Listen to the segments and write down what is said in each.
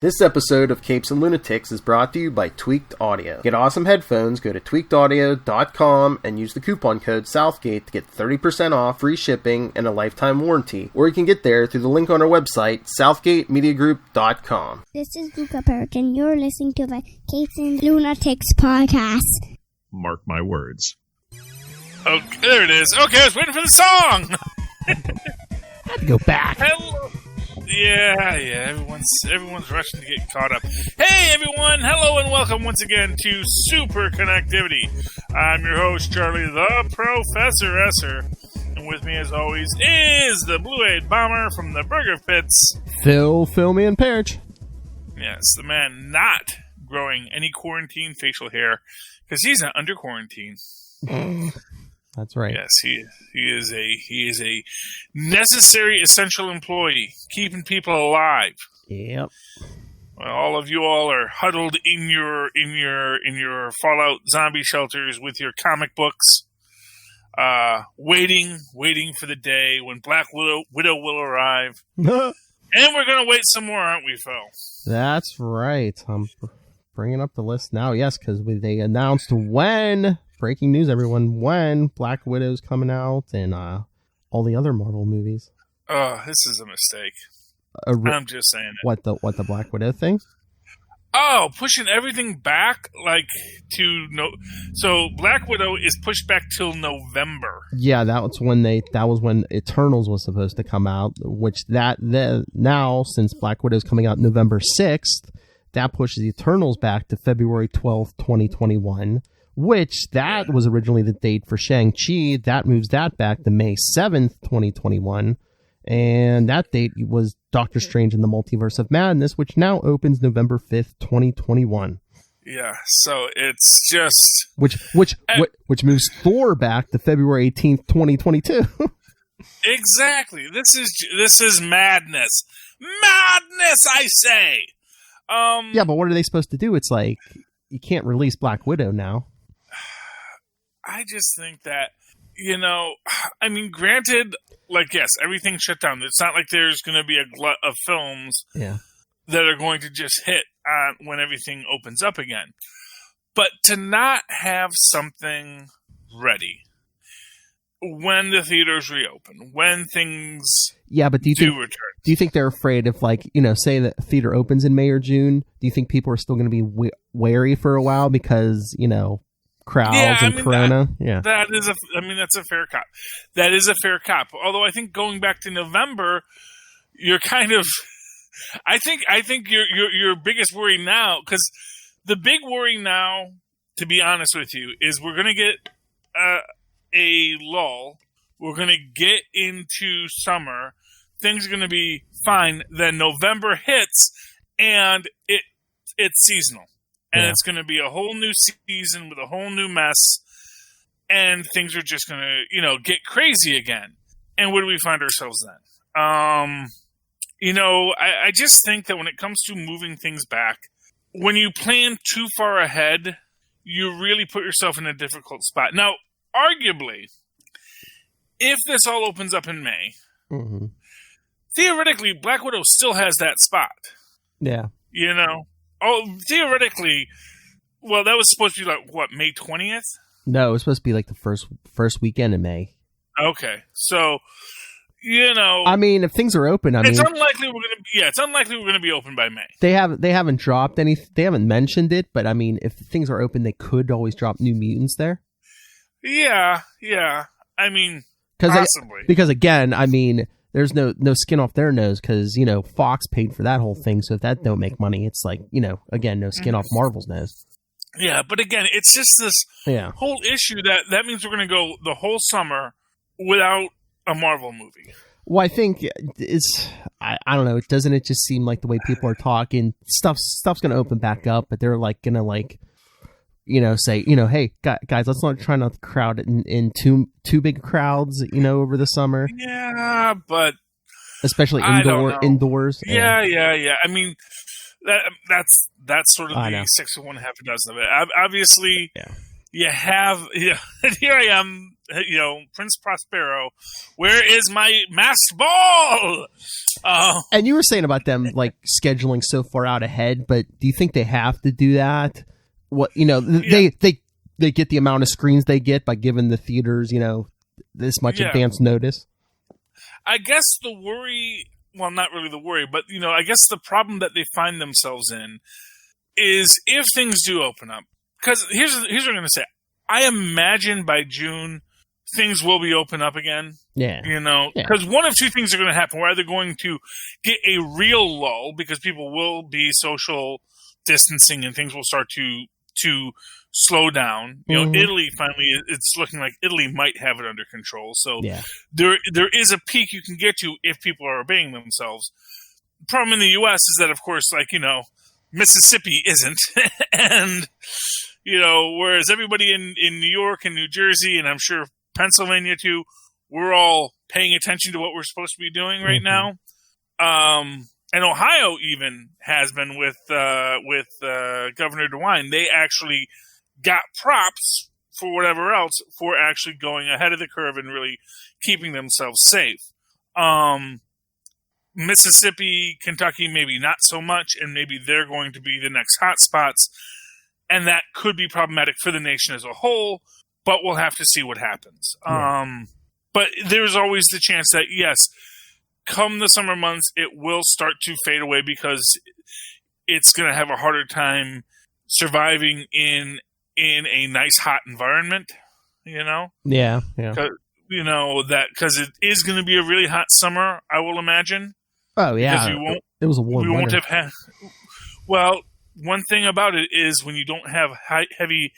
This episode of Capes and Lunatics is brought to you by Tweaked Audio. Get awesome headphones, go to tweakedaudio.com and use the coupon code Southgate to get 30% off, free shipping, and a lifetime warranty. Or you can get there through the link on our website, southgatemediagroup.com. This is Luca Perich, and you're listening to the Capes and Lunatics podcast. Mark my words. Okay, there it is. Okay, I was waiting for the song! I had to go back. Hello. Yeah, everyone's rushing to get caught up. Hey, everyone! Hello and welcome once again to Superconnectivity. I'm your host, Charlie the Professor Esser. And with me, as always, is the Blue-Eyed Bomber from the Burger Pits. Phil me and Perich. Yes, the man not growing any quarantine facial hair, because he's not under quarantine. That's right. Yes, he is a necessary, essential employee, keeping people alive. Yep. Well, all of you are huddled in your Fallout zombie shelters with your comic books, waiting for the day when Black Widow will arrive. And we're gonna wait some more, aren't we, Phil? That's right. I'm bringing up the list now. Yes, because they announced when. Breaking news, everyone, when Black Widow's coming out and all the other Marvel movies. This is a mistake. I'm just saying it. What the Black Widow thing? Oh, pushing everything back so Black Widow is pushed back till November. Yeah, that was when Eternals was supposed to come out, which now since Black Widow's coming out November 6th, that pushes Eternals back to February 12th, 2021. Which that was originally the date for Shang-Chi. That moves that back to May 7th, 2021. And that date was Doctor Strange in the Multiverse of Madness, which now opens November 5th, 2021. Yeah, so it's just... Which moves Thor back to February 18th, 2022. Exactly. This is madness. Madness, I say! Yeah, but what are they supposed to do? It's like, you can't release Black Widow now. I just think that, granted, yes, everything's shut down. It's not like there's going to be a glut of films that are going to just hit when everything opens up again. But to not have something ready when the theaters reopen, when things but do you think they're afraid if, say the theater opens in May or June, do you think people are still going to be wary for a while because, crowds and Corona? That's a fair cop. That is a fair cop. Although I think going back to November, you're kind of, I think your biggest worry now, because the big worry now, to be honest with you, is we're going to get a lull. We're going to get into summer. Things are going to be fine. Then November hits, and it's seasonal. And it's going to be a whole new season with a whole new mess. And things are just going to, get crazy again. And where do we find ourselves then? I just think that when it comes to moving things back, when you plan too far ahead, you really put yourself in a difficult spot. Now, arguably, if this all opens up in May, theoretically, Black Widow still has that spot. Yeah. Oh, theoretically, well, that was supposed to be May 20th? No, it was supposed to be the first weekend in May. Okay, so if things are open, it's unlikely we're gonna. Yeah, it's unlikely we're gonna be open by May. They haven't dropped any. They haven't mentioned it, but if things are open, they could always drop New Mutants there. Yeah. Possibly because again, there's no skin off their nose because, Fox paid for that whole thing. So if that don't make money, it's again, no skin off Marvel's nose. Yeah, but again, it's just this whole issue that means we're going to go the whole summer without a Marvel movie. Well, I think I don't know. Doesn't it just seem like the way people are talking, stuff's going to open back up, but they're going to say, hey, guys, let's not try not to crowd it in too big crowds, over the summer. Yeah, but especially indoors. Yeah. That's sort of the 6 of one, half a dozen of it. Obviously, you have. Here I am Prince Prospero, where is my masked ball? And you were saying about them like scheduling so far out ahead, but do you think they have to do that? What they get the amount of screens they get by giving the theaters this much advance notice. I guess the worry, well, not really the worry, but I guess the problem that they find themselves in is if things do open up. Because here's what I'm going to say. I imagine by June things will be open up again. Yeah. Because one of two things are going to happen. We're either going to get a real lull because people will be social distancing and things will start to slow down. Italy finally, it's looking like Italy might have it under control. So there is a peak you can get to if people are obeying themselves. The problem in the U.S. is that, of course, Mississippi isn't. And, whereas everybody in New York and New Jersey, and I'm sure Pennsylvania too, we're all paying attention to what we're supposed to be doing right now. And Ohio even has been with Governor DeWine. They actually got props for whatever else for actually going ahead of the curve and really keeping themselves safe. Mississippi, Kentucky, maybe not so much, and maybe they're going to be the next hot spots, and that could be problematic for the nation as a whole, but we'll have to see what happens. But there's always the chance that, yes, come the summer months, it will start to fade away because it's going to have a harder time surviving in a nice hot environment, Yeah. Because it is going to be a really hot summer, I will imagine. Oh yeah, it was a warm winter. Won't have had. Well, one thing about it is when you don't have heavy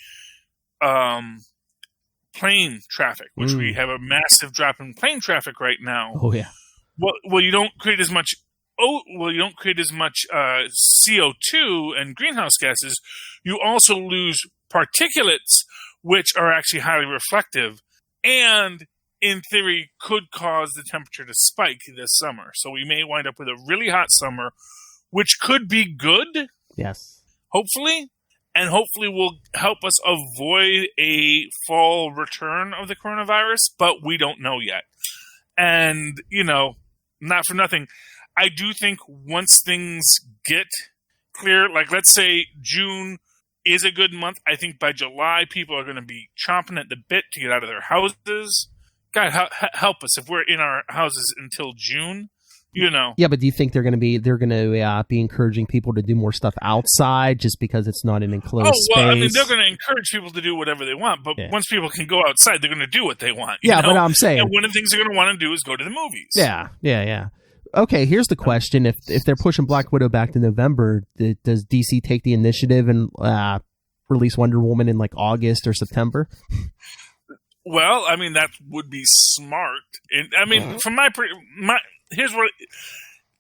plane traffic, which we have a massive drop in plane traffic right now. Oh yeah. Well, you don't create as much. You don't create as much CO2 and greenhouse gases. You also lose particulates, which are actually highly reflective, and in theory could cause the temperature to spike this summer. So we may wind up with a really hot summer, which could be good. Yes. Hopefully. And hopefully will help us avoid a fall return of the coronavirus, but we don't know yet. And, not for nothing, I do think once things get clear, like let's say June is a good month, I think by July people are going to be chomping at the bit to get out of their houses. God, help us if we're in our houses until June. Yeah, but do you think they're going to be encouraging people to do more stuff outside just because it's not an enclosed space? I mean, they're going to encourage people to do whatever they want, but once people can go outside, they're going to do what they want. But I'm saying, and one of the things they're going to want to do is go to the movies. Yeah. Okay, here's the question: if they're pushing Black Widow back to November, does DC take the initiative and release Wonder Woman in like August or September? Well, I mean, that would be smart. And I mean, from here's what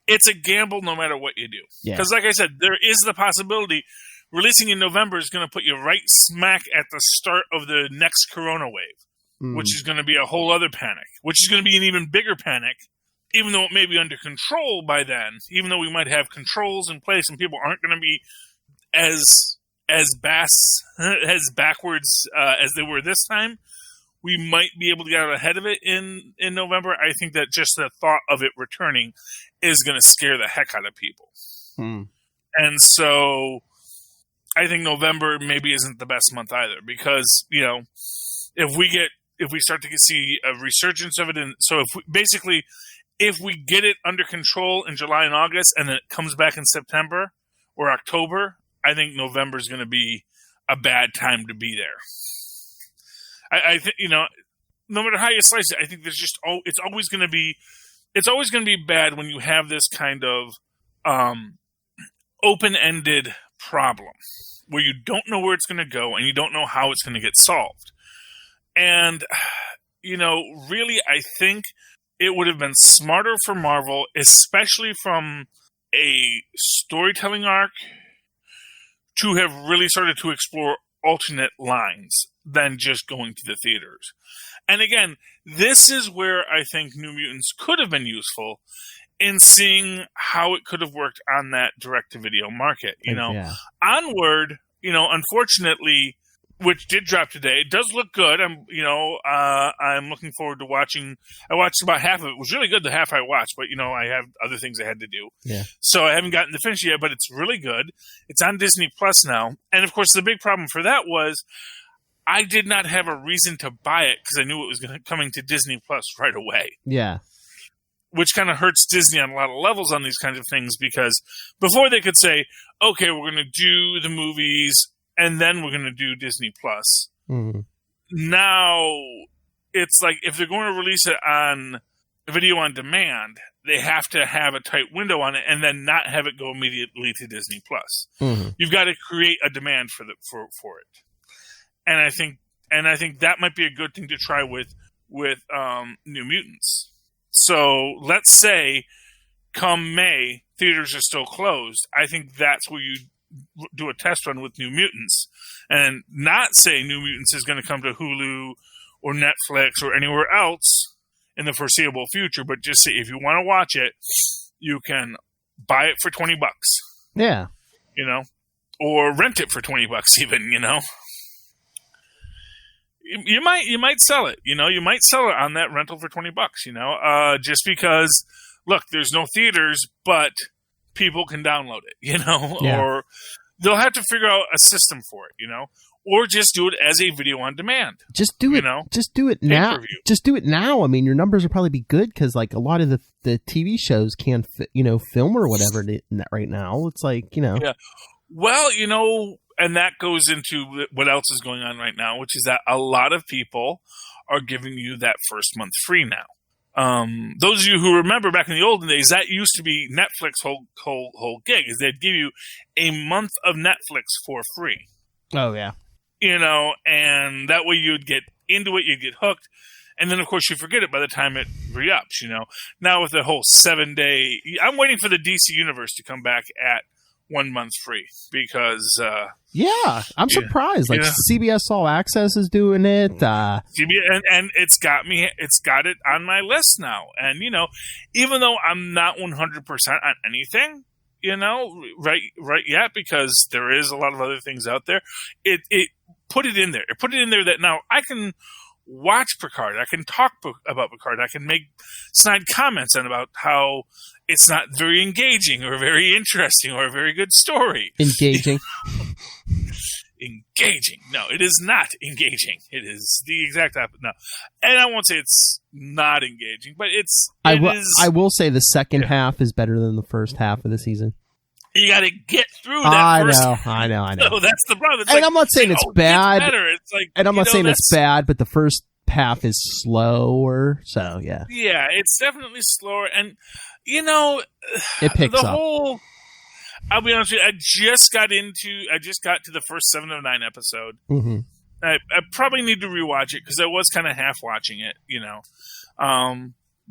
it's a gamble no matter what you do. Because like I said, there is the possibility releasing in November is going to put you right smack at the start of the next corona wave, which is going to be a whole other panic, which is going to be an even bigger panic, even though it may be under control by then, even though we might have controls in place and people aren't going to be as backwards as they were this time. We might be able to get out ahead of it in November. I think that just the thought of it returning is going to scare the heck out of people. And so I think November maybe isn't the best month either because, if we start to see a resurgence of it, and so if we get it under control in July and August and then it comes back in September or October, I think November is going to be a bad time to be there. I think, no matter how you slice it, I think it's always going to be bad when you have this kind of open-ended problem where you don't know where it's going to go and you don't know how it's going to get solved. And, really, I think it would have been smarter for Marvel, especially from a storytelling arc, to have really started to explore alternate lines than just going to the theaters. And again, this is where I think New Mutants could have been useful in seeing how it could have worked on that direct-to-video market. Onward, unfortunately, which did drop today. It does look good. I'm looking forward to watching. I watched about half of it. It was really good, the half I watched, but I have other things I had to do. Yeah. So I haven't gotten to finish it yet, but it's really good. It's on Disney Plus now. And of course, the big problem for that was I did not have a reason to buy it because I knew it was coming to Disney Plus right away. Yeah. Which kind of hurts Disney on a lot of levels on these kinds of things, because before they could say, okay, we're going to do the movies and then we're going to do Disney Plus. Mm-hmm. Now, it's like if they're going to release it on video on demand, they have to have a tight window on it and then not have it go immediately to Disney Plus. Mm-hmm. You've got to create a demand for it. And I think that might be a good thing to try with New Mutants. So let's say come May, theaters are still closed. I think that's where you do a test run with New Mutants, and not say New Mutants is going to come to Hulu or Netflix or anywhere else in the foreseeable future, but just say if you want to watch it, you can buy it for $20. Yeah. Or rent it for $20 even, You might sell it, you might sell it on that rental for $20, just because, look, there's no theaters, but people can download it, Yeah. or they'll have to figure out a system for it, or just do it as a video on demand. Just do it. Just do it now. Pay-per-view. Just do it now. I mean, your numbers will probably be good because, like, a lot of the TV shows can't, film or whatever right now. It's like, Yeah. Well, and that goes into what else is going on right now, which is that a lot of people are giving you that first month free now. Those of you who remember back in the olden days, that used to be Netflix whole gig, is they'd give you a month of Netflix for free. Oh, yeah. And that way you'd get into it, you'd get hooked, and then, of course, you forget it by the time it re-ups, Now with the whole 7-day... I'm waiting for the DC Universe to come back at 1 month free, because... yeah, I'm surprised. Like, CBS All Access is doing it. CBS, and it's got it on my list now. And, even though I'm not 100% on anything, right yet, because there is a lot of other things out there, it put it in there. It put it in there that now I can watch Picard. I can talk about Picard. I can make snide comments about how it's not very engaging or very interesting or a very good story. Engaging. Engaging. No, it is not engaging. It is the exact opposite. No. And I won't say it's not engaging, but I will say the second half is better than the first half of the season. You got to get through that first half. I know. No, that's the problem. It's and I'm not saying it's bad. It's like, and I'm not saying it's bad, but the first half is slower. So, yeah. Yeah, it's definitely slower. And, it picks up. I'll be honest with you, I just got to the first 7 of 9 episode. Mm-hmm. I probably need to rewatch it because I was kind of half watching it,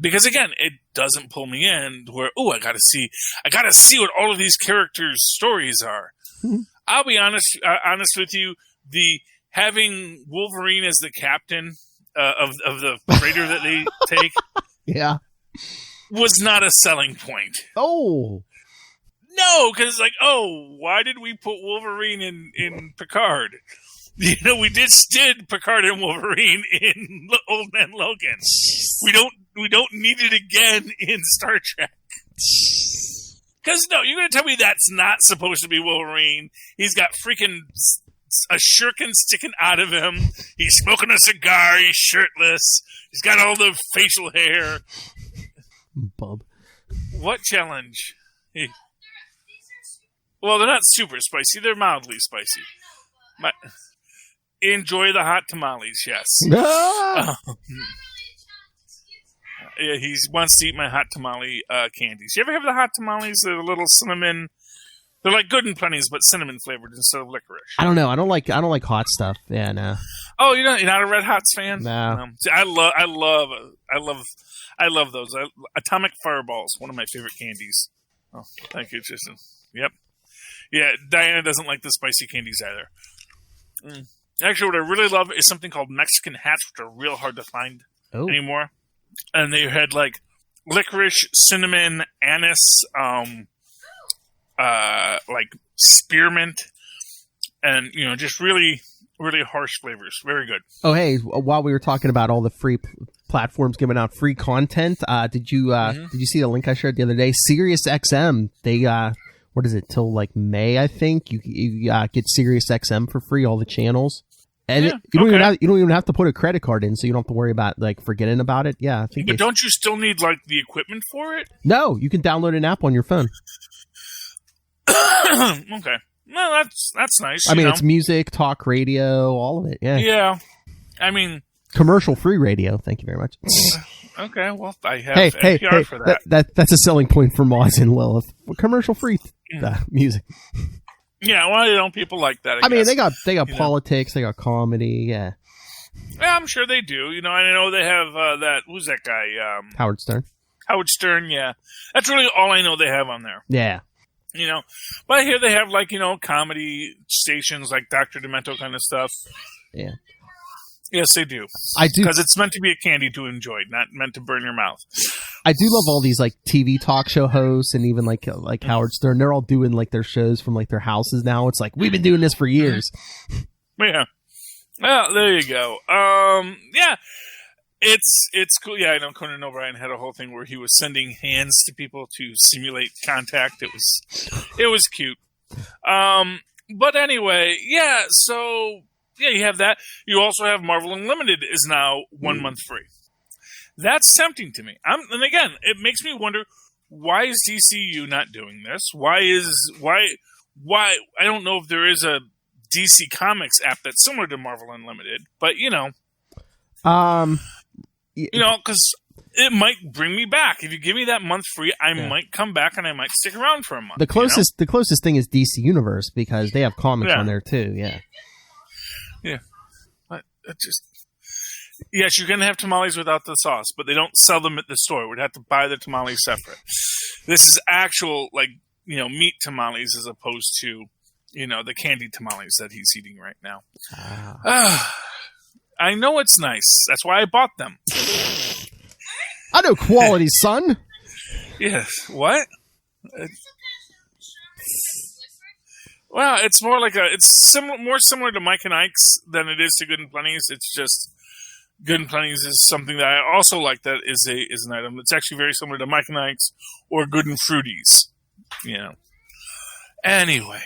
because again, it doesn't pull me in where, I gotta see what all of these characters' stories are. Mm-hmm. I'll be honest with you, the having Wolverine as the captain of the freighter that they take, yeah, was not a selling point. Oh. No, because it's like, why did we put Wolverine in Picard? We just did Picard and Wolverine in Old Man Logan. We don't need it again in Star Trek. Because no, you're going to tell me that's not supposed to be Wolverine. He's got freaking a shuriken sticking out of him. He's smoking a cigar. He's shirtless. He's got all the facial hair. Bub. What challenge? Well, they're not super spicy. They're mildly spicy. Enjoy the hot tamales, yes. Yeah, he wants to eat my hot tamale candies. You ever have the hot tamales? They're little cinnamon. They're like Good and Plenty's, but cinnamon flavored instead of licorice. I don't know. I don't like hot stuff. Yeah, no. Oh, you're not a Red Hots fan? No. See, I love those. Atomic Fireballs, one of my favorite candies. Oh, thank you, Jason. Yep. Yeah, Diana doesn't like the spicy candies either. Actually, what I really love is something called Mexican hats, which are real hard to find anymore. And they had like licorice, cinnamon, anise, like spearmint, and just really really harsh flavors. Very good. Oh, hey, while we were talking about all the free platforms giving out free content, did you see the link I shared the other day? Sirius XM, they what is it, till like May, I think? You get Sirius XM for free, all the channels. And you don't even have to put a credit card in, so you don't have to worry about like forgetting about it. Yeah, I think. But don't you still need like the equipment for it? No, you can download an app on your phone. Okay. No, that's nice. I mean, it's music, talk radio, all of it. Yeah. Yeah. I mean, commercial-free radio. Thank you very much. Okay, well, I have NPR for that. That's a selling point for Moz and Lilith. Commercial-free music. Yeah, well, people like that. I mean, they got politics, they got comedy. Yeah. Yeah, I'm sure they do. I know they have that. Who's that guy? Howard Stern. Howard Stern. Yeah, that's really all I know they have on there. Yeah. But I hear they have comedy stations like Dr. Demento kind of stuff. Yeah. Yes, they do. I do, because it's meant to be a candy to enjoy, not meant to burn your mouth. I do love all these TV talk show hosts and even like Howard Stern. They're all doing their shows from their houses now. It's like, we've been doing this for years. Yeah. Well, there you go. Yeah. It's cool. Yeah, I know Conan O'Brien had a whole thing where he was sending hands to people to simulate contact. It was cute. But anyway, yeah. So yeah, you have that. You also have Marvel Unlimited is now 1 month free. That's tempting to me. And again, it makes me wonder, why is DCU not doing this? Why? I don't know if there is a DC Comics app that's similar to Marvel Unlimited, but because it might bring me back. If you give me that month free, I might come back and I might stick around for a month. The closest thing is DC Universe because they have comics on there too. Yeah. Yeah. But yes, you're going to have tamales without the sauce, but they don't sell them at the store. We'd have to buy the tamales separate. This is actual meat tamales as opposed to the candy tamales that he's eating right now. I know it's nice. That's why I bought them. I know quality, son. Yes. What? Well, it's more more similar to Mike and Ike's than it is to Good and Plenty's. It's just Good and Plenty's is something that I also like that is an item that's actually very similar to Mike and Ike's or Good and Fruities. Anyway,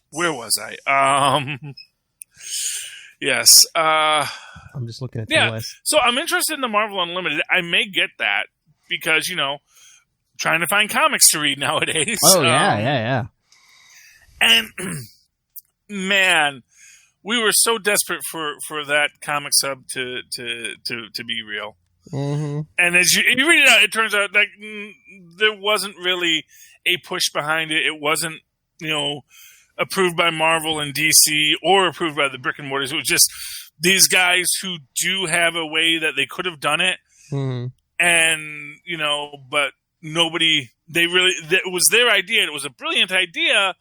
where was I? Yes. I'm just looking at the list. So I'm interested in the Marvel Unlimited. I may get that because, trying to find comics to read nowadays. Oh, yeah. And, man, we were so desperate for that comic sub to be real. Mm-hmm. And as you read it out, it turns out there wasn't really a push behind it. It wasn't, approved by Marvel and DC or approved by the brick and mortars. It was just these guys who do have a way that they could have done it. Mm-hmm. And, but nobody, it was their idea. And it was a brilliant idea,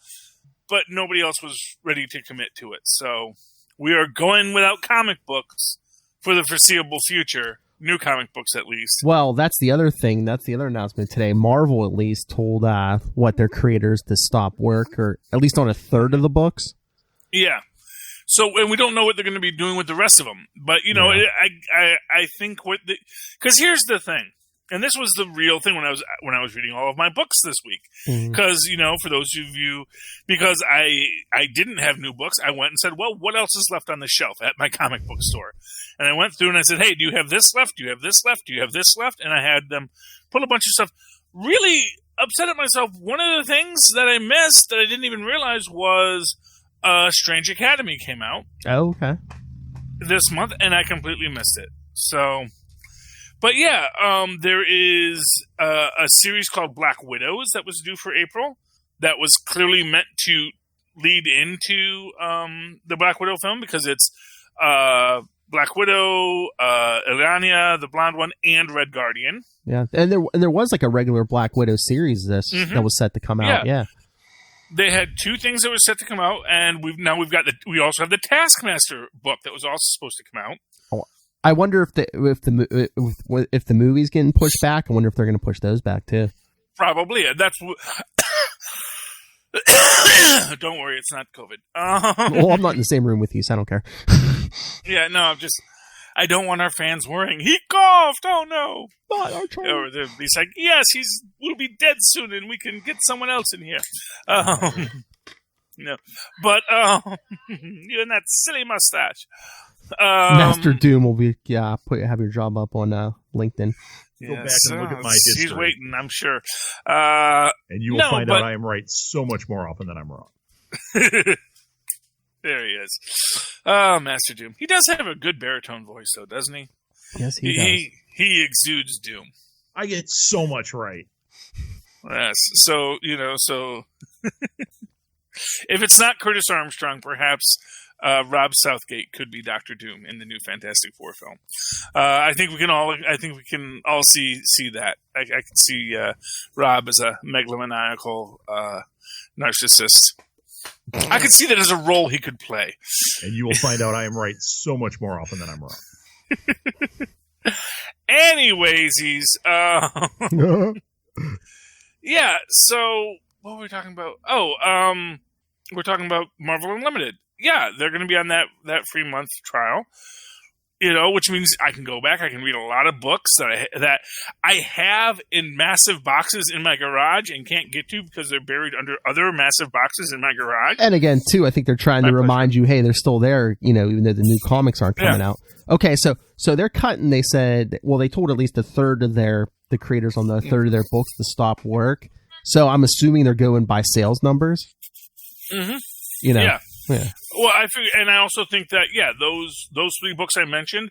but nobody else was ready to commit to it. So we are going without comic books for the foreseeable future. New comic books, at least. Well, that's the other thing. That's the other announcement today. Marvel, at least, told their creators to stop work, or at least on a third of the books. Yeah. So, and we don't know what they're going to be doing with the rest of them. But, I think because here's the thing. And this was the real thing when I was reading all of my books this week. Because, for those of you, because I didn't have new books, I went and said, well, what else is left on the shelf at my comic book store? And I went through and I said, hey, do you have this left? Do you have this left? Do you have this left? And I had them pull a bunch of stuff. Really upset at myself. One of the things that I missed that I didn't even realize was Strange Academy came out. Oh, okay. This month, and I completely missed it. So... But yeah, there is a series called Black Widows that was due for April that was clearly meant to lead into the Black Widow film because it's Black Widow, Illyana, the blonde one, and Red Guardian. Yeah, and there was a regular Black Widow series that was set to come out. Yeah. They had two things that were set to come out, and we also have the Taskmaster book that was also supposed to come out. I wonder if the movie's getting pushed back. I wonder if they're going to push those back too. Probably. That's Don't worry, it's not COVID. Well, I'm not in the same room with you, so I don't care. Yeah, no, I don't want our fans worrying. He coughed. Oh no! Or he's like, yes, we'll be dead soon, and we can get someone else in here. No, but you and that silly mustache. Master Doom will be have your job up on LinkedIn. Go back and look at my history. He's waiting, I'm sure. And you will find out I am right so much more often than I'm wrong. There he is. Oh, Master Doom. He does have a good baritone voice, though, doesn't he? Yes, he does. He exudes doom. I get so much right. Yes. So, if it's not Curtis Armstrong, perhaps Rob Southgate could be Dr. Doom in the new Fantastic Four film. I think we can all see that. I can see Rob as a megalomaniacal narcissist. I could see that as a role he could play. And you will find out I am right so much more often than I'm wrong. Anyways, yeah, so what were we talking about? We're talking about Marvel Unlimited. Yeah, they're going to be on that free month trial. Which means I can go back. I can read a lot of books that I have in massive boxes in my garage and can't get to because they're buried under other massive boxes in my garage. And again, too, I think they're trying to remind you, hey, they're still there, even though the new comics aren't coming out. Okay, so they're cutting. They said, they told at least a third of the creators on the third of their books to stop work. So I'm assuming they're going by sales numbers. Mm-hmm. Yeah. Well, I figure, and I also think that those 3 books I mentioned,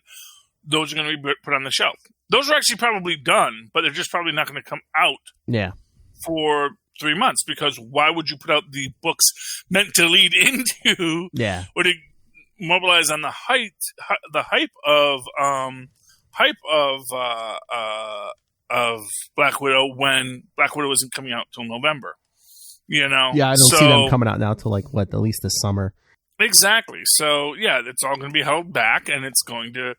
those are going to be put on the shelf. Those are actually probably done, but they're just probably not going to come out. Yeah. For 3 months, because why would you put out the books meant to lead into? Yeah. Or to mobilize on the hype of Black Widow when Black Widow isn't coming out till November. Yeah, I don't see them coming out now till at least this summer. Exactly. So, yeah, it's all going to be held back, and it's going to,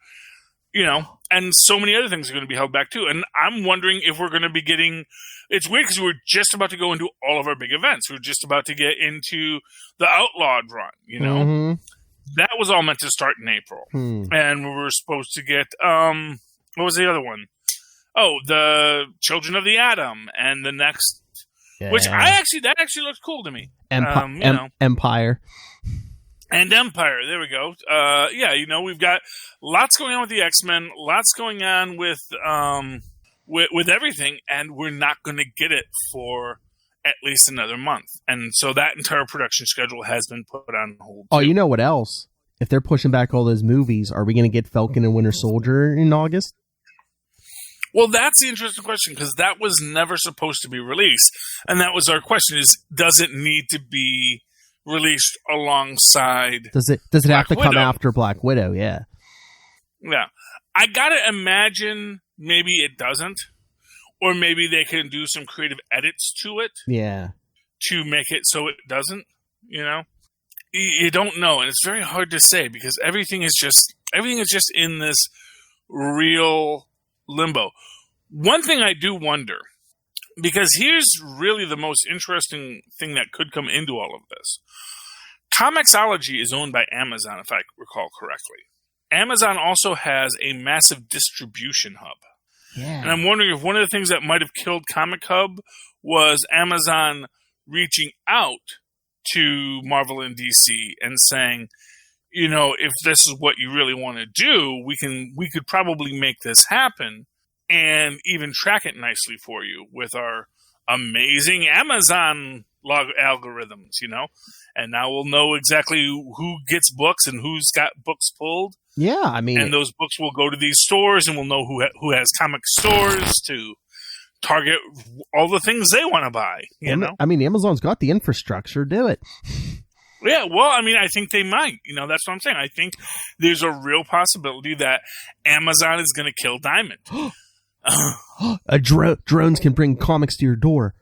and so many other things are going to be held back too. And I'm wondering if we're going to be getting, it's weird because we're just about to go into all of our big events. We're just about to get into the Outlawed run, Mm-hmm. That was all meant to start in April. And we were supposed to get, what was the other one? Oh, the Children of the Atom, and the next, which that actually looks cool to me. Empire. And Empire, there we go. We've got lots going on with the X-Men, lots going on with everything, and we're not going to get it for at least another month. And so that entire production schedule has been put on hold. Oh, you know what else? If they're pushing back all those movies, are we going to get Falcon and Winter Soldier in August? Well, that's the interesting question, because that was never supposed to be released. And that was our question, is does it need to be released alongside Does it have to come after Black Widow? Yeah. Yeah. I got to imagine maybe it doesn't. Or maybe they can do some creative edits to it. Yeah. To make it so it doesn't, You don't know, and it's very hard to say because everything is just in this real limbo. One thing I do wonder, because here's really the most interesting thing that could come into all of this. Comixology is owned by Amazon, if I recall correctly. Amazon also has a massive distribution hub. Yeah. And I'm wondering if one of the things that might have killed Comic Hub was Amazon reaching out to Marvel and DC and saying, if this is what you really want to do, we could probably make this happen and even track it nicely for you with our amazing Amazon algorithms, and now we'll know exactly who gets books and who's got books pulled. Yeah, I mean, and those books will go to these stores, and we'll know who has comic stores to target all the things they want to buy. I mean, Amazon's got the infrastructure. Do it. Yeah, well, I mean, I think they might. That's what I'm saying. I think there's a real possibility that Amazon is going to kill Diamond. Drones can bring comics to your door.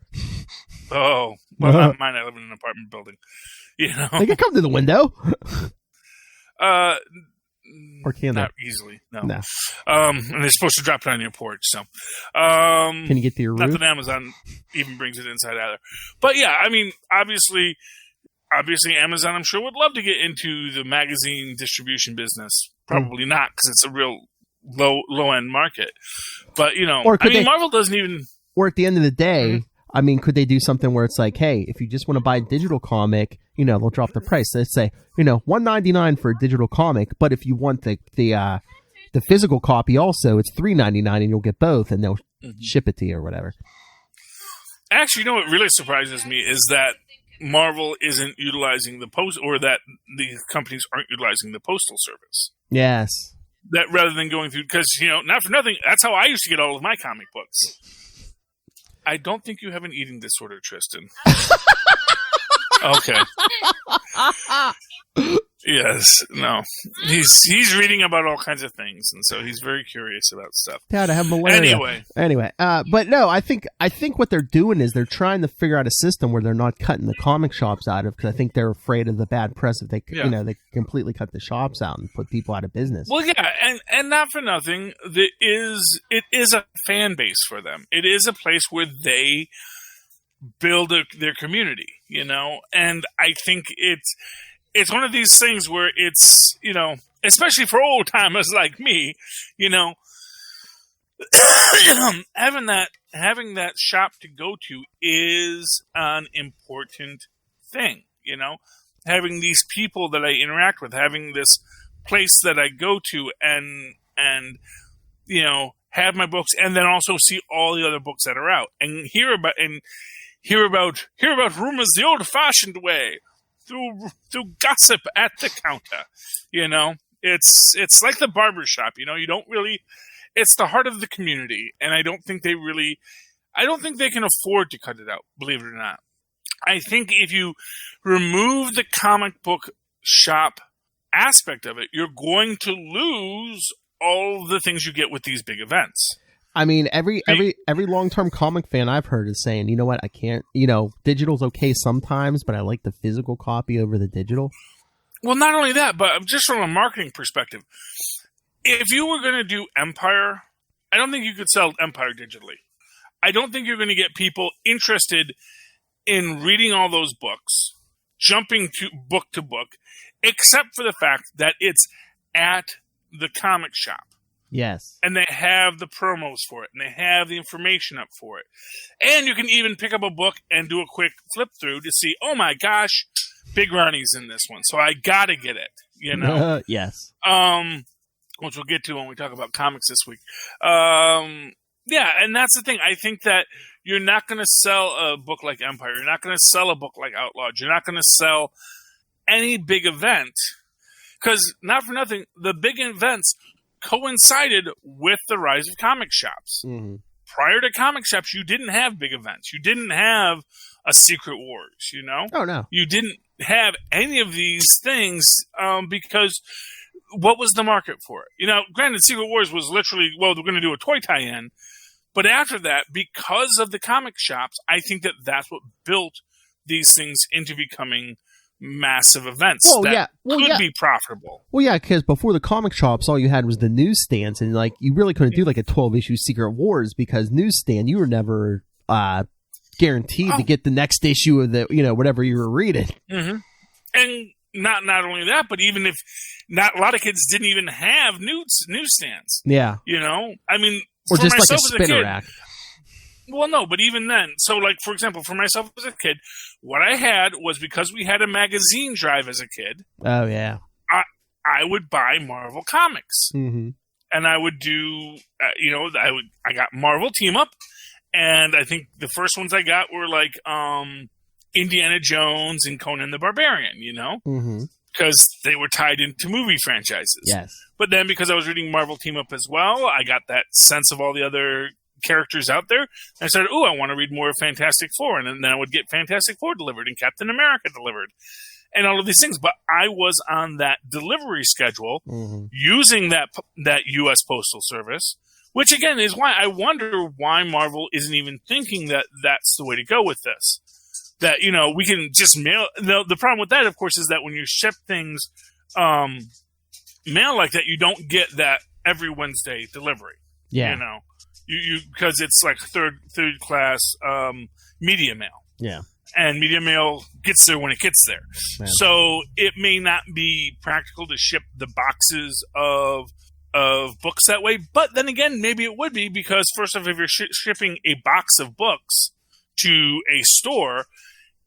Oh, well, not mine. I live in an apartment building. They can come to the window. Or can they? Not easily, no. No. And they're supposed to drop it on your porch, so. Can you get to your not roof? that Amazon even brings it inside either. But yeah, I mean, obviously Amazon, I'm sure, would love to get into the magazine distribution business. Probably not, because it's a real low-end market. But, you know, Marvel doesn't even... Or at the end of the day, I mean, could they do something where it's like, hey, if you just want to buy a digital comic, you know, they'll drop the price. Let's say, you know, $1.99 for a digital comic, but if you want the physical copy also, it's $3.99 and you'll get both, and they'll ship it to you or whatever. Actually, you know what really surprises me is that Marvel isn't utilizing the post, or that the companies aren't utilizing the postal service. Yes. That rather than going through, because, you know, not for nothing, that's how I used to get all of my comic books. I don't think you have an eating disorder, Tristan. Okay. Yes. No. He's reading about all kinds of things, and so he's very curious about stuff. Dad, I have malaria. Anyway, but no, I think what they're doing is they're trying to figure out a system where they're not cutting the comic shops out of, because I think they're afraid of the bad press if they they completely cut the shops out and put people out of business. Well, yeah, and not for nothing, it is a fan base for them. It is a place where they build their community, you know, and I think it's one of these things where it's, you know, especially for old timers like me, you know, having that shop to go to is an important thing, you know, having these people that I interact with, having this place that I go to and you know, have my books, and then also see all the other books that are out and hear about rumors the old-fashioned way. Through gossip at the counter, you know, it's like the barber shop, you know. You don't really, it's the heart of the community, and I don't think they can afford to cut it out. Believe it or not, I think if you remove the comic book shop aspect of it, you're going to lose all the things you get with these big events. I mean, every long-term comic fan I've heard is saying, you know what, I can't, you know, digital's okay sometimes, but I like the physical copy over the digital. Well, not only that, but just from a marketing perspective, if you were going to do Empire, I don't think you could sell Empire digitally. I don't think you're going to get people interested in reading all those books, jumping to book, except for the fact that it's at the comic shop. Yes. And they have the promos for it, and they have the information up for it. And you can even pick up a book and do a quick flip through to see, oh my gosh, Big Ronnie's in this one, so I gotta get it, you know? Yes. Which we'll get to when we talk about comics this week. Yeah, and that's the thing. I think that you're not going to sell a book like Empire. You're not going to sell a book like Outlawed. You're not going to sell any big event. Because, not for nothing, the big events coincided with the rise of comic shops. Mm-hmm. Prior to comic shops, you didn't have big events. You didn't have a Secret Wars, you know? Oh, no. You didn't have any of these things because what was the market for it? You know, granted, Secret Wars was literally, well, they're going to do a toy tie-in. But after that, because of the comic shops, I think that that's what built these things into becoming massive events that could be profitable. Well, yeah, because before the comic shops, all you had was the newsstands, and like you really couldn't do like a 12-issue Secret Wars because newsstand, you were never guaranteed to get the next issue of the, you know, whatever you were reading. Mm-hmm. And not only that, but even if not, a lot of kids didn't even have newsstands. Yeah, you know, I mean, or just like a spinner rack. Well, no, but even then, so like, for example, for myself as a kid, what I had was, because we had a magazine drive as a kid. Oh, yeah. I would buy Marvel comics. Mm-hmm. And I would do, you know, I got Marvel Team Up, and I think the first ones I got were like Indiana Jones and Conan the Barbarian, you know? Mm-hmm. Because they were tied into movie franchises. Yes. But then because I was reading Marvel Team Up as well, I got that sense of all the other characters out there. And I said, I want to read more of Fantastic Four. And then I would get Fantastic Four delivered and Captain America delivered and all of these things. But I was on that delivery schedule using that U.S. Postal Service, which again is why I wonder why Marvel isn't even thinking that that's the way to go with this. That, you know, we can just mail. The problem with that, of course, is that when you ship things mail like that, you don't get that every Wednesday delivery. Yeah. You know, you because it's like third class media mail. Yeah. And media mail gets there when it gets there. Yeah. So it may not be practical to ship the boxes of books that way. But then again, maybe it would be, because first off, if you're shipping a box of books to a store,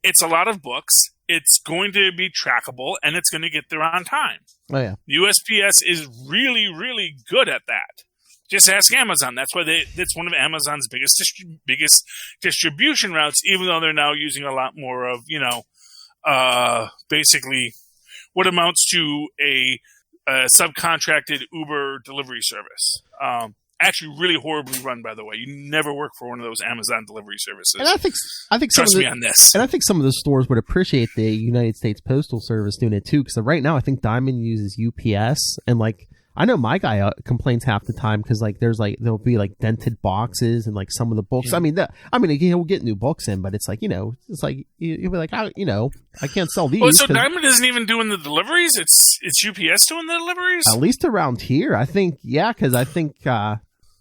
it's a lot of books. It's going to be trackable, and it's going to get there on time. Oh, yeah. USPS is really, really good at that. Just ask Amazon. That's why it's one of Amazon's biggest distribution routes, even though they're now using a lot more of, basically what amounts to a subcontracted Uber delivery service. Actually, really horribly run, by the way. You never work for one of those Amazon delivery services. And I think trust me on this. And I think some of the stores would appreciate the United States Postal Service doing it too, because right now I think Diamond uses UPS, and like I know my guy complains half the time because like there'll be like dented boxes and like some of the books. Yeah. I mean he'll get new books in, but it's like it's like you'll be like I can't sell these. Oh, so Diamond isn't even doing the deliveries? It's UPS doing the deliveries? At least around here, I think. Yeah, because I think.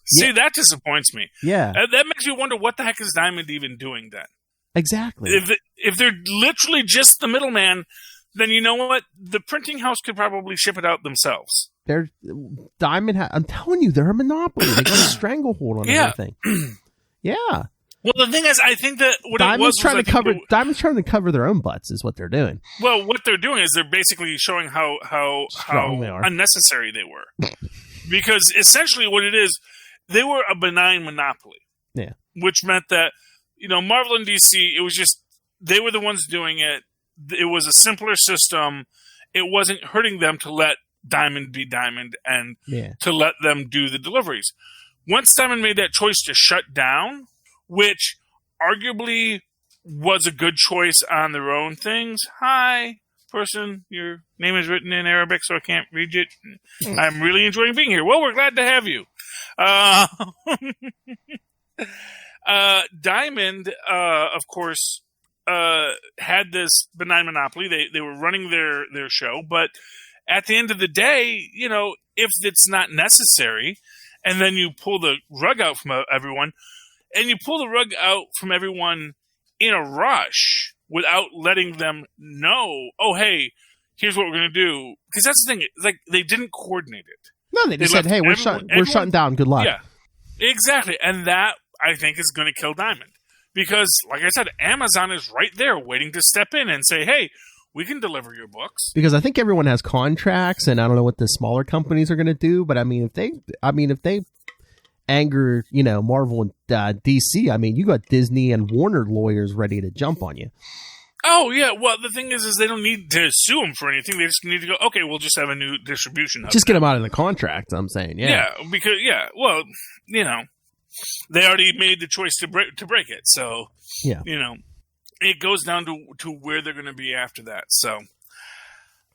See, that disappoints me. Yeah, that makes me wonder what the heck is Diamond even doing then. Exactly. If they're literally just the middleman, then you know what? The printing house could probably ship it out themselves. Diamond. I'm telling you, they're a monopoly. They got a stranglehold on everything. Yeah. Well, the thing is, I think that what Diamond's it was trying was to cover. Diamond's trying to cover their own butts, is what they're doing. Well, what they're doing is they're basically showing how Strong they are. unnecessary they were, because essentially what it is, they were a benign monopoly. Yeah. Which meant that Marvel and DC, it was just they were the ones doing it. It was a simpler system. It wasn't hurting them to let Diamond be Diamond and to let them do the deliveries. Once Diamond made that choice to shut down, which arguably was a good choice on their own things. Hi, person, your name is written in Arabic, so I can't read it. I'm really enjoying being here. Well, we're glad to have you. Diamond, of course, had this benign monopoly. They were running their show, but at the end of the day, if it's not necessary, and then you pull the rug out from everyone, and you pull the rug out from everyone in a rush without letting them know, oh, hey, here's what we're going to do. Because that's the thing. It's like they didn't coordinate it. No, they just said, hey, we're shutting down. Good luck. Yeah, exactly. And that, I think, is going to kill Diamond. Because, like I said, Amazon is right there waiting to step in and say, hey, we can deliver your books. Because I think everyone has contracts, and I don't know what the smaller companies are going to do. But, if they anger, Marvel and DC, you got Disney and Warner lawyers ready to jump on you. Oh, yeah. Well, the thing is they don't need to sue them for anything. They just need to go, okay, we'll just have a new distribution hub. Just get them out of the contract, I'm saying. Yeah. Yeah, because, well, they already made the choice to break it. So, it goes down to where they're going to be after that. So,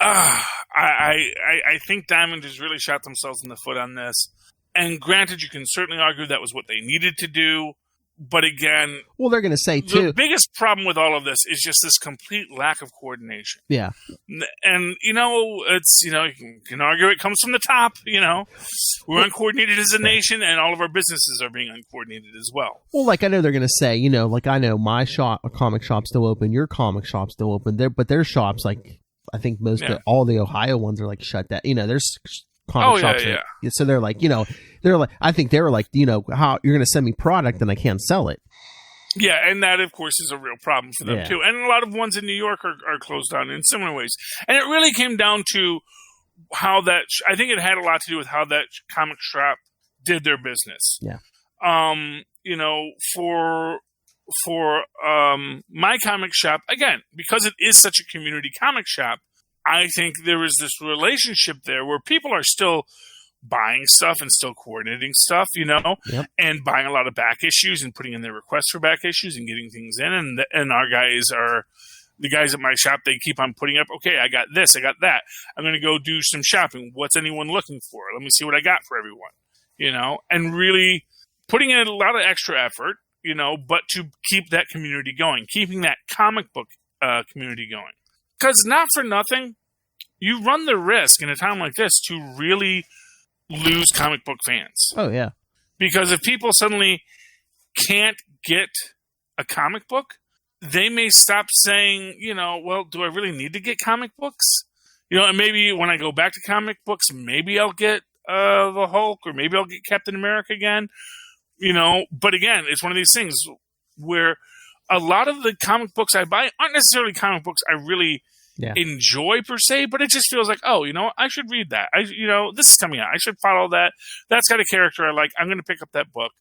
I think Diamond has really shot themselves in the foot on this. And granted, you can certainly argue that was what they needed to do. But again, well, they're going to say too. The biggest problem with all of this is just this complete lack of coordination. Yeah, and it's you can argue it comes from the top. We're uncoordinated as a nation, and all of our businesses are being uncoordinated as well. Well, like I know they're going to say, like I know my comic shop's still open, your comic shop's still open. But their shops, like I think all the Ohio ones are like shut down. There's comic shops. Yeah. So they're like, I think they were like, how you're going to send me product and I can't sell it. Yeah, and that, of course, is a real problem for them, too. And a lot of ones in New York are closed down in similar ways. And it really came down to how that I think it had a lot to do with how that comic shop did their business. Yeah. For my comic shop, again, because it is such a community comic shop, I think there is this relationship there where people are still buying stuff and still coordinating stuff, and buying a lot of back issues and putting in their requests for back issues and getting things in. And our guys the guys at my shop, they keep on putting up, okay, I got this, I got that. I'm going to go do some shopping. What's anyone looking for? Let me see what I got for everyone, and really putting in a lot of extra effort, but to keep that community going, keeping that comic book community going. Because not for nothing, you run the risk in a time like this to really lose comic book fans. Oh, yeah. Because if people suddenly can't get a comic book, they may stop saying, well, do I really need to get comic books? And maybe when I go back to comic books, maybe I'll get the Hulk, or maybe I'll get Captain America again. But again, it's one of these things where a lot of the comic books I buy aren't necessarily comic books I really enjoy per se, but it just feels like, I should read that. This is coming out. I should follow that. That's got a character I like. I'm going to pick up that book.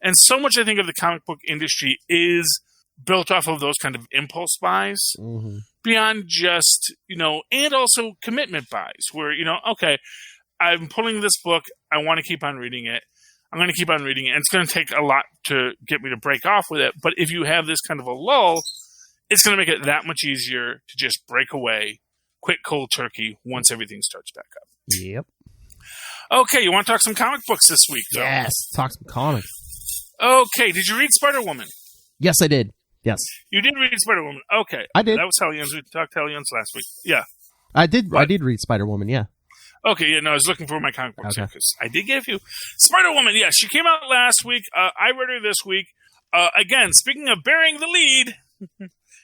And so much, I think, of the comic book industry is built off of those kind of impulse buys, beyond just, and also commitment buys where, okay, I'm pulling this book. I want to keep on reading it. I'm going to keep on reading it. And it's going to take a lot to get me to break off with it. But if you have this kind of a lull, it's going to make it that much easier to just break away, quit cold turkey once everything starts back up. Yep. Okay, you want to talk some comic books this week, though? Yes, talk some comics. Okay, did you read Spider-Woman? Yes, I did. Yes. You did read Spider-Woman. Okay. I did. That was Hellions. We talked Hellions last week. Yeah. I did. What? I did read Spider-Woman, yeah. Okay, yeah, no, I was looking for my comic books because I did get a few. Spider-Woman, yeah, she came out last week. I read her this week. Again, speaking of bearing the lead,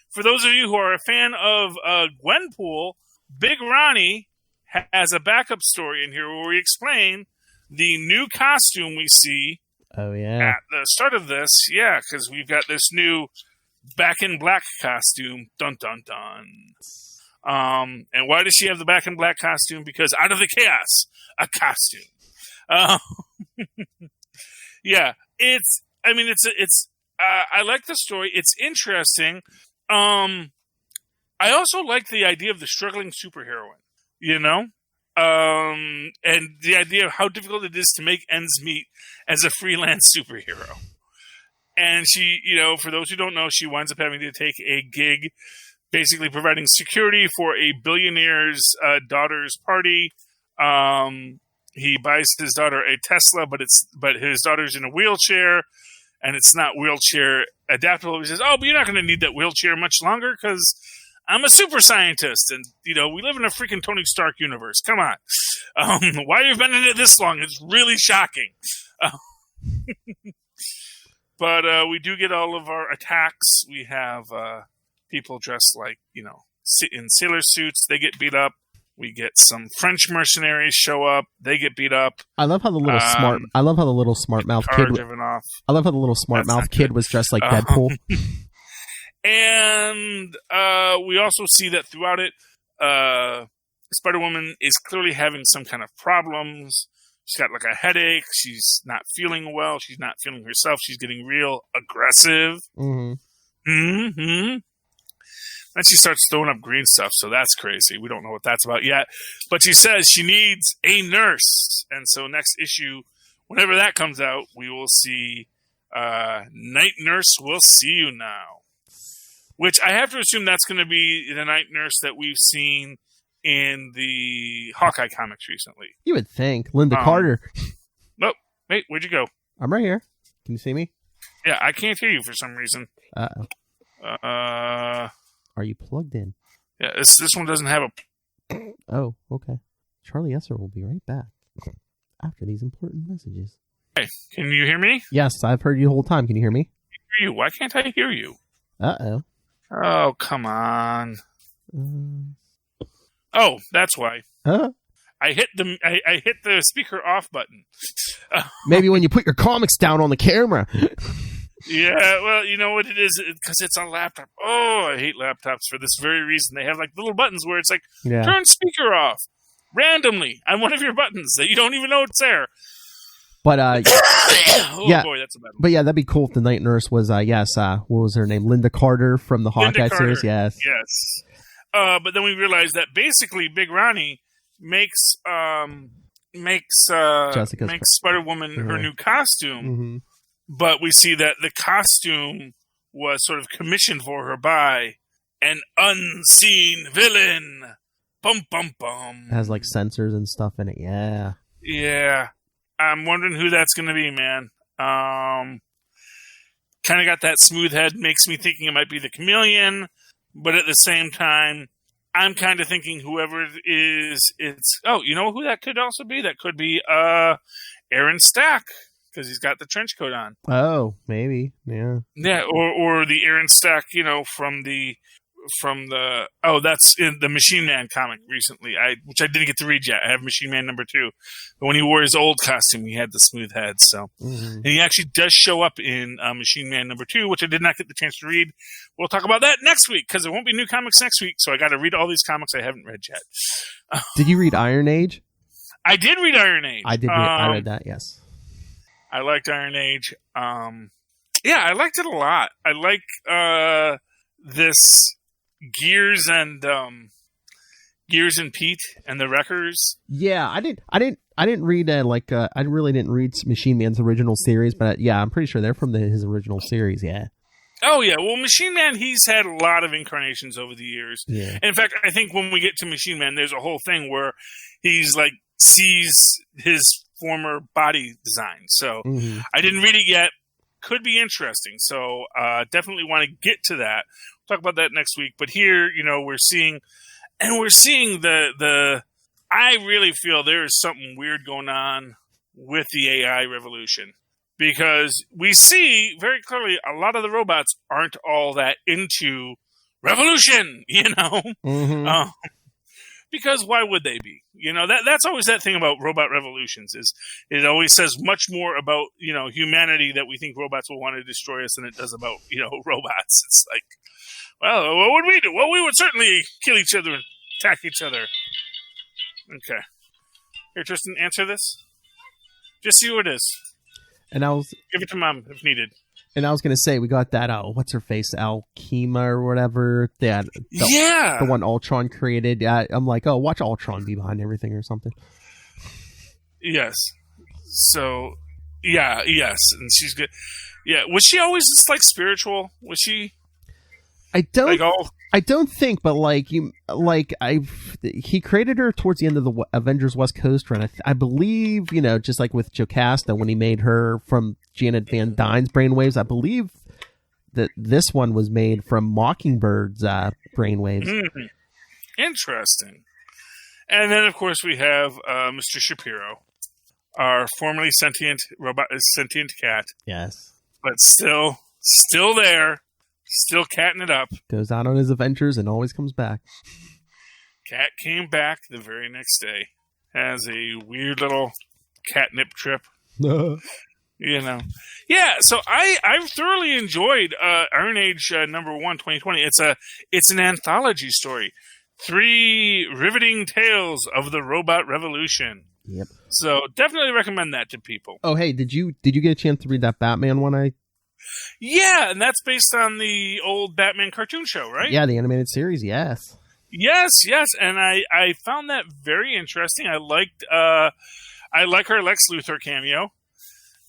for those of you who are a fan of Gwenpool, Big Ronnie has a backup story in here where we explain the new costume we see at the start of this. Yeah, because we've got this new Back in Black costume. Dun, dun, dun. And why does she have the Back in Black costume? Because out of the chaos, a costume. Yeah, I like the story. It's interesting. I also like the idea of the struggling superheroine, and the idea of how difficult it is to make ends meet as a freelance superhero. And she, for those who don't know, she winds up having to take a gig basically providing security for a billionaire's daughter's party. He buys his daughter a Tesla, but his daughter's in a wheelchair, and it's not wheelchair adaptable. He says, "Oh, but you're not going to need that wheelchair much longer because I'm a super scientist, and we live in a freaking Tony Stark universe. Come on, why you've been in it this long? It's really shocking." But we do get all of our attacks. We have people dressed like, in sailor suits. They get beat up. We get some French mercenaries show up. They get beat up. I love how the little smart mouth kid. I love how the little smart mouth kid was dressed like Deadpool. And we also see that throughout it, Spider-Woman is clearly having some kind of problems. She's got like a headache. She's not feeling well. She's not feeling herself. She's getting real aggressive. Then she starts throwing up green stuff, so that's crazy. We don't know what that's about yet. But she says she needs a nurse. And so next issue, whenever that comes out, we will see Night Nurse, We'll See You Now. Which I have to assume that's going to be the Night Nurse that we've seen in the Hawkeye comics recently. You would think. Linda Carter. Nope. Wait, where'd you go? I'm right here. Can you see me? Yeah, I can't hear you for some reason. Uh-oh. Are you plugged in? Yeah, this one doesn't have a... Oh, okay. Charlie Esser will be right back after these important messages. Hey, can you hear me? Yes, I've heard you the whole time. Can you hear me? Hear you. Why can't I hear you? Uh-oh. Oh, come on. Oh, that's why. Huh? I hit the speaker off button. Maybe when you put your comics down on the camera. Yeah, well, you know what it is? Because it's on a laptop. Oh, I hate laptops for this very reason. They have like little buttons where it's like, turn speaker off randomly on one of your buttons that you don't even know it's there. But, oh, yeah, boy, that's a bad one. But yeah, that'd be cool if the Night Nurse was, what was her name? Linda Carter from the Hawkeye series, yes. Yes. But then we realized that basically Big Ronnie makes Spider-Woman her new costume. Mm-hmm. But we see that the costume was sort of commissioned for her by an unseen villain. Bum, bum, bum. It has like sensors and stuff in it, yeah. Yeah. I'm wondering who that's going to be, man. Kind of got that smooth head, makes me thinking it might be the Chameleon, but at the same time, I'm kind of thinking whoever it is, you know who that could also be? That could be Aaron Stack, because he's got the trench coat on. Oh, maybe. Yeah. Yeah, or the Aaron Stack, from the that's in the Machine Man comic recently, which I didn't get to read yet. I have Machine Man number 2. But when he wore his old costume, he had the smooth head. So, and he actually does show up in Machine Man number 2, which I did not get the chance to read. We'll talk about that next week, because there won't be new comics next week. So I got to read all these comics I haven't read yet. Did you read Iron Age? I did read Iron Age. I read that. Yes. I liked Iron Age. Yeah, I liked it a lot. I like this Gears and Pete and the Wreckers. Yeah, I didn't read I really didn't read Machine Man's original series, but yeah, I'm pretty sure they're from his original series. Yeah. Oh yeah, well, Machine Man, he's had a lot of incarnations over the years. Yeah. And in fact, I think when we get to Machine Man, there's a whole thing where he's like sees his former body design. So I didn't read it yet. Could be interesting. So definitely want to get to that. Talk about that next week. But here, we're seeing the I really feel there is something weird going on with the AI revolution, because we see very clearly a lot of the robots aren't all that into revolution, because why would they be? That's always that thing about robot revolutions, is it always says much more about, humanity, that we think robots will want to destroy us, than it does about, robots. It's like, well, what would we do? Well, we would certainly kill each other and attack each other. Okay. Here, Tristan, answer this. Just see who it is. And give it to Mom if needed. And I was going to say, we got that, what's her face, Alkema or whatever. The one Ultron created. I'm like, watch Ultron be behind everything or something. Yes. So, yes. And she's good. Yeah. Was she always just like spiritual? Was she? I don't think, but he created her towards the end of the Avengers West Coast run. I believe, just like with Jocasta, when he made her from Janet Van Dyne's brainwaves, I believe that this one was made from Mockingbird's brainwaves. Interesting. And then, of course, we have Mr. Shapiro, our formerly sentient cat. Yes. But still there. Still catting it up. Goes out on his adventures and always comes back. Cat came back the very next day. Has a weird little catnip trip. Yeah, so I've thoroughly enjoyed Iron Age number 1, 2020. It's an anthology story. 3 riveting tales of the robot revolution. Yep. So definitely recommend that to people. Oh, hey, did you get a chance to read that Batman one? Yeah, and that's based on the old Batman cartoon show, right? Yeah, the animated series, yes. Yes, and I found that very interesting. I like her Lex Luthor cameo.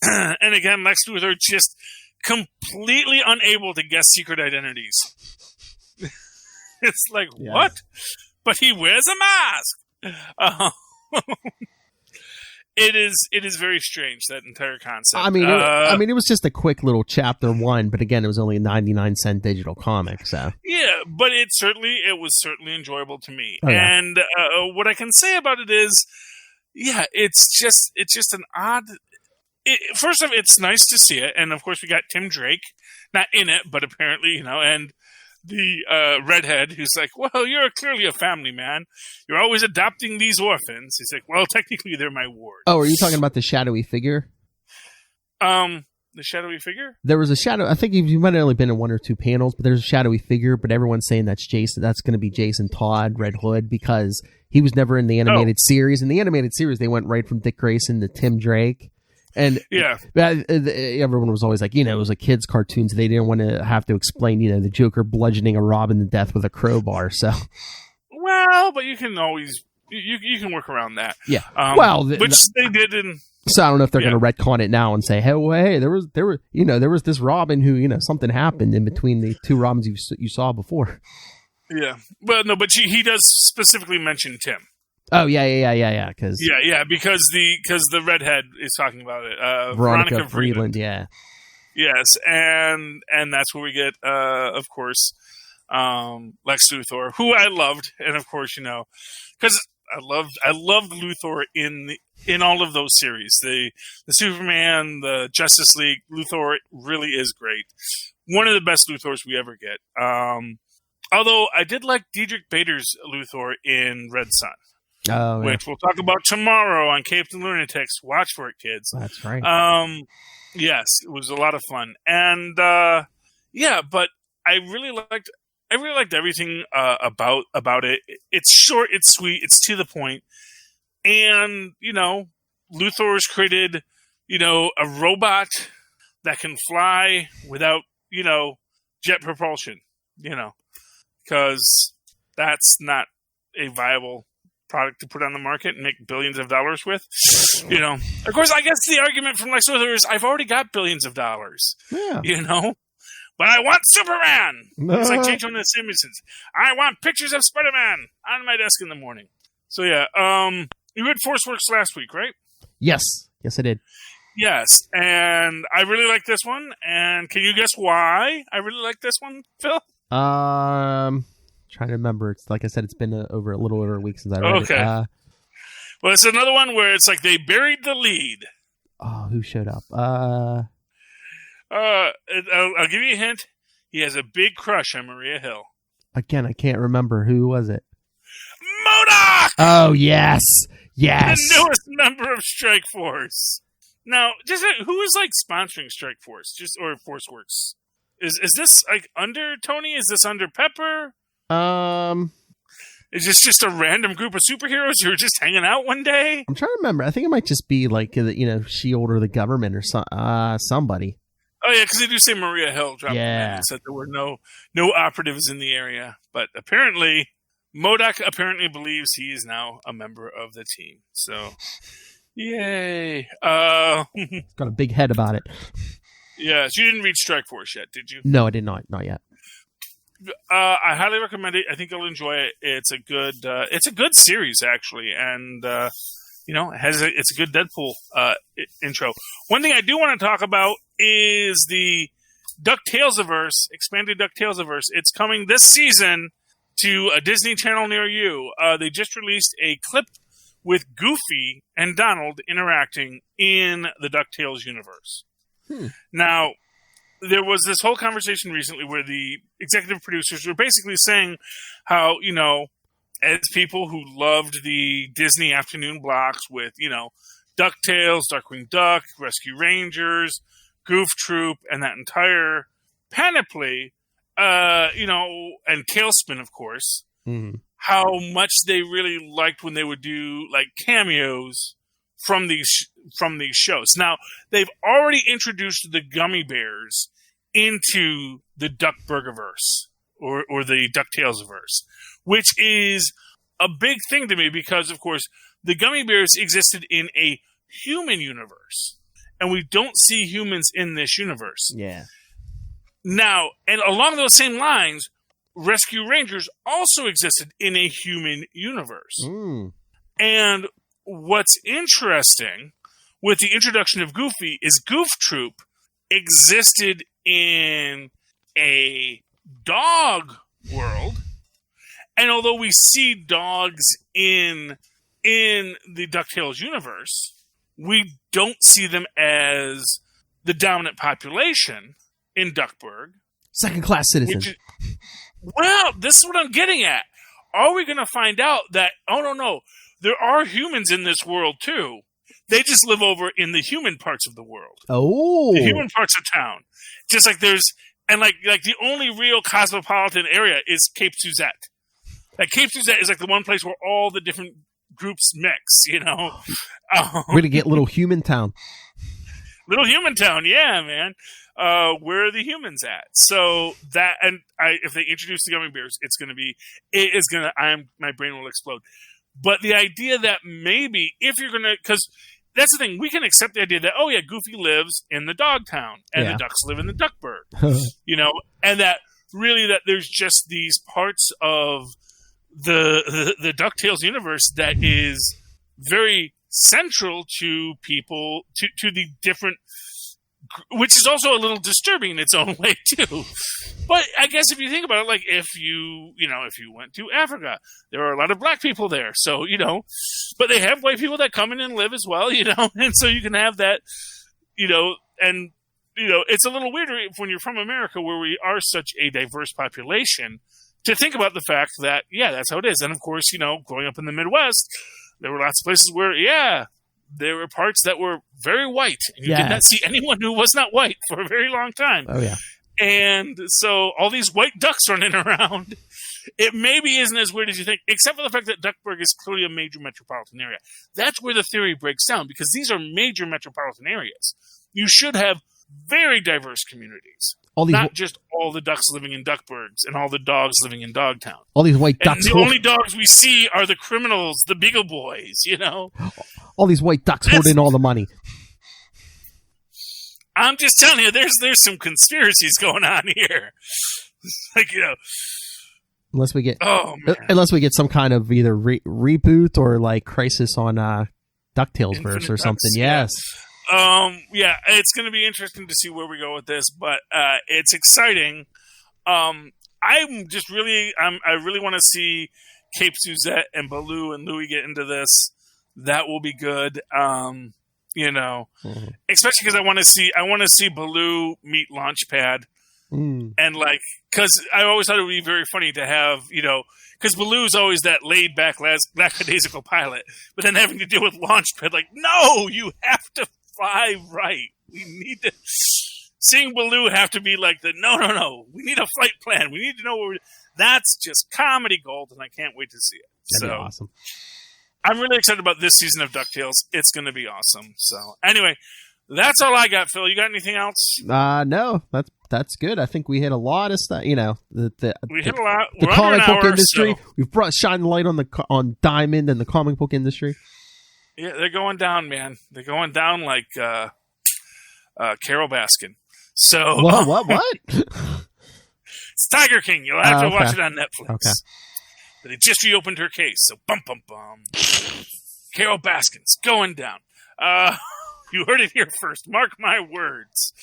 And again, Lex Luthor just completely unable to guess secret identities. It's like, yes. What? But he wears a mask! It is very strange, that entire concept. I mean, it was just a quick little chapter 1, but again, it was only a 99-cent digital comic, so. Yeah, but it was certainly enjoyable to me. Oh, yeah. And what I can say about it is, yeah, it's just an odd. First off, it's nice to see it, and of course we got Tim Drake, not in it, but apparently, and the redhead who's like, well, you're clearly a family man. You're always adopting these orphans. He's like, well, technically they're my ward. Oh, are you talking about the shadowy figure? The shadowy figure? There was a shadow. I think you might have only been in 1 or 2 panels, but there's a shadowy figure, but everyone's saying that's Jason. That's going to be Jason Todd, Red Hood, because he was never in the animated series. In the animated series, they went right from Dick Grayson to Tim Drake. And yeah, everyone was always like, it was a kid's cartoon, so they didn't want to have to explain, the Joker bludgeoning a Robin to death with a crowbar. So, well, but you can always you can work around that. Yeah, which they did in. So I don't know if they're going to retcon it now and say, hey, there was this Robin who something happened in between the 2 Robins you saw before. Yeah, well, no, but he does specifically mention Tim. Oh yeah. Because the redhead is talking about it. Veronica Freeland, yeah. Yes, and that's where we get, of course, Lex Luthor, who I loved, and of course, because I loved Luthor in all of those series. The Superman, the Justice League, Luthor really is great. One of the best Luthors we ever get. Although I did like Diedrich Bader's Luthor in Red Sun. Oh, which we'll talk about tomorrow on Capes and Lunatics. Watch for it, kids. That's right. Yes, it was a lot of fun, and but I really liked everything about it. It's short, it's sweet, it's to the point, and Luthor's created a robot that can fly without jet propulsion. Because that's not a viable product to put on the market and make billions of dollars with. Of course, I guess the argument from Lex Luthor is I've already got billions of dollars. Yeah. But I want Superman. It's like J. Jonah Simonson's. I want pictures of Spider-Man on my desk in the morning. So yeah, you read ForceWorks last week, right? Yes, I did. Yes, and I really like this one. And can you guess why I really like this one, Phil? Trying to remember. It's like I said, it's been a little over a week since I read it. Well, it's another one where it's like they buried the lead. Oh, who showed up? I'll give you a hint. He has a big crush on Maria Hill. Again, I can't remember. Who was it? MODOK! Oh, yes. Yes. The newest member of Strike Force. Now, who is sponsoring Strike Force? Or ForceWorks? Is this under Tony? Is this under Pepper? Is this just a random group of superheroes who are just hanging out one day? I'm trying to remember. I think it might just be S.H.I.E.L.D. or the government or somebody. Oh yeah, because they do say Maria Hill dropped in and said there were no operatives in the area, but apparently MODOK believes he is now a member of the team. So, yay! Got a big head about it. Yes, you didn't read Strike Force yet, did you? No, I did not. Not yet. I highly recommend it. I think you'll enjoy it. It's a good series actually, and it's a good Deadpool intro. One thing I do want to talk about is the Ducktales-averse, expanded Ducktales-averse. It's coming this season to a Disney Channel near you. They just released a clip with Goofy and Donald interacting in the DuckTales universe. Now, there was this whole conversation recently where the executive producers were basically saying how, as people who loved the Disney afternoon blocks with, DuckTales, Darkwing Duck, Rescue Rangers, Goof Troop, and that entire panoply, and Tailspin, of course, how much they really liked when they would do cameos from these shows. Now, they've already introduced the gummy bears into the Duckburgerverse or the DuckTales-averse, which is a big thing to me because, of course, the gummy bears existed in a human universe, and we don't see humans in this universe. Yeah. Now, and along those same lines, Rescue Rangers also existed in a human universe. And what's interesting with the introduction of Goofy is Goof Troop existed in a dog world, and although we see dogs in the DuckTales universe, we don't see them as the dominant population in Duckburg. Second-class citizens. Well, this is what I'm getting at. Are we going to find out that, no, there are humans in this world too. They just live over in the human parts of the world. Oh. The human parts of town. Just like there's, and like the only real cosmopolitan area is Cape Suzette. Cape Suzette is the one place where all the different groups mix, We're going to get Little Human Town. Little Human Town, yeah, man. Where are the humans at? So that, and if they introduce the gummy bears, my brain will explode. But the idea that maybe if you're going to, because that's the thing, we can accept the idea that, Goofy lives in the dog town and the ducks live in the Duckburg, and that really that there's just these parts of the DuckTales universe that is very central to people, to the different which is also a little disturbing in its own way too. But I guess if you think about it, like if you went to Africa, there are a lot of black people there. So, but they have white people that come in and live as well, and so you can have that, and, it's a little weirder when you're from America where we are such a diverse population to think about the fact that, that's how it is. And of course, growing up in the Midwest, there were lots of places where, there were parts that were very white, and you did not see anyone who was not white for a very long time. Oh, yeah. And so all these white ducks running around, it maybe isn't as weird as you think, except for the fact that Duckburg is clearly a major metropolitan area. That's where the theory breaks down, because these are major metropolitan areas. You should have very diverse communities. Not just all the ducks living in Duckburgs and all the dogs living in Dogtown. All these white ducks. And the only dogs we see are the criminals, the Beagle Boys, All these white ducks holding all the money. I'm just telling you, there's some conspiracies going on here. Like, unless we get some kind of either reboot or like Crisis on DuckTales verse or something. Yes. It's going to be interesting to see where we go with this, but it's exciting. I really want to see Cape Suzette and Baloo and Louie get into this. That will be good. Especially because I want to see Baloo meet Launchpad, and because I always thought it would be very funny to have, because Baloo's always that laid back, lackadaisical pilot, but then having to deal with Launchpad, like, no, you have to fly right. We need to. Seeing Baloo have to be like no. We need a flight plan. We need to know where. That's just comedy gold, and I can't wait to see it. That'd be awesome. I'm really excited about this season of DuckTales. It's going to be awesome. So, anyway, that's all I got, Phil. You got anything else? No. That's good. I think we hit a lot of stuff. We hit a lot. The comic book industry. So. We've shine light on Diamond and the comic book industry. Yeah, they're going down, man. They're going down like Carol Baskin. So what? It's Tiger King. You'll have to watch it on Netflix. Okay. But they just reopened her case, so bum. Carol Baskin's going down. You heard it here first. Mark my words.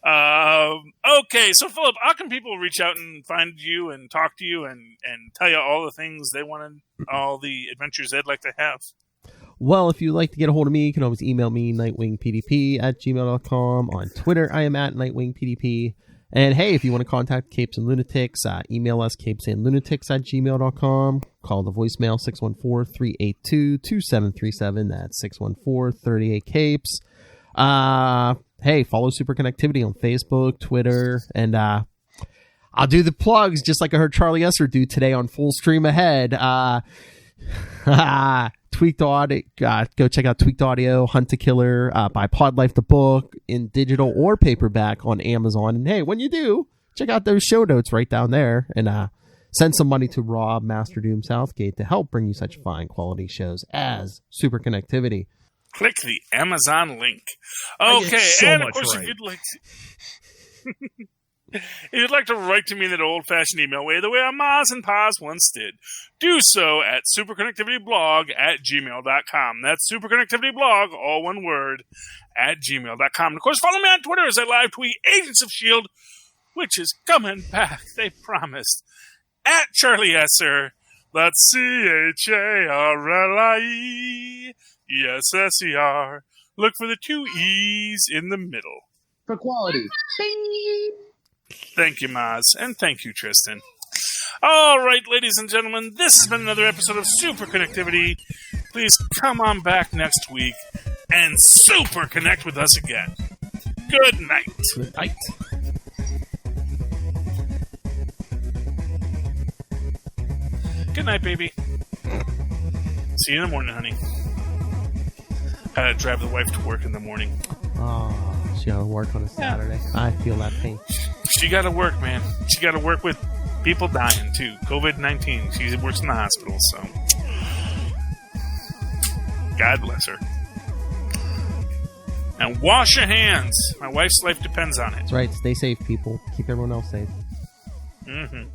Okay, so Philip, how can people reach out and find you and talk to you and tell you all the things they want to, all the adventures they'd like to have? Well, if you'd like to get a hold of me, you can always email me, nightwingpdp@gmail.com. On Twitter, I am at nightwingpdp. And hey, if you want to contact Capes and Lunatics, email us capesandlunatics@gmail.com. Call the voicemail 614-382-2737. That's 614-38-CAPES. Hey, follow Superconnectivity on Facebook, Twitter, and I'll do the plugs just like I heard Charlie Esser do today on Full Stream Ahead. Tweaked Audio, go check out Tweaked Audio, Hunt to Killer, buy Pod Life the book in digital or paperback on Amazon. And hey, when you do, check out those show notes right down there and send some money to Rob Master Doom Southgate to help bring you such fine quality shows as Superconnectivity. Click the Amazon link. Okay, and of course, if you'd like to... If you'd like to write to me in that old-fashioned email way, the way our Maz and Paz once did, do so at superconnectivityblog@gmail.com. That's superconnectivityblog, all one word, @gmail.com. And of course, follow me on Twitter as I live tweet Agents of S.H.I.E.L.D., which is coming back, they promised, at Charlie Esser. That's CHARLIE. Yes, SER. Look for the 2 E's in the middle. For quality. Thank you, Maz, and thank you, Tristan. All right, ladies and gentlemen, this has been another episode of Super Connectivity. Please come on back next week and super connect with us again. Good night. Good night. Good night, baby. See you in the morning, honey. Gotta drive the wife to work in the morning. Oh, she gotta work on a Saturday. Yeah. I feel that pain. She gotta work, man. She gotta work with people dying, too. COVID-19. She works in the hospital, so... God bless her. And wash your hands. My wife's life depends on it. That's right. Stay safe, people. Keep everyone else safe. Mm-hmm.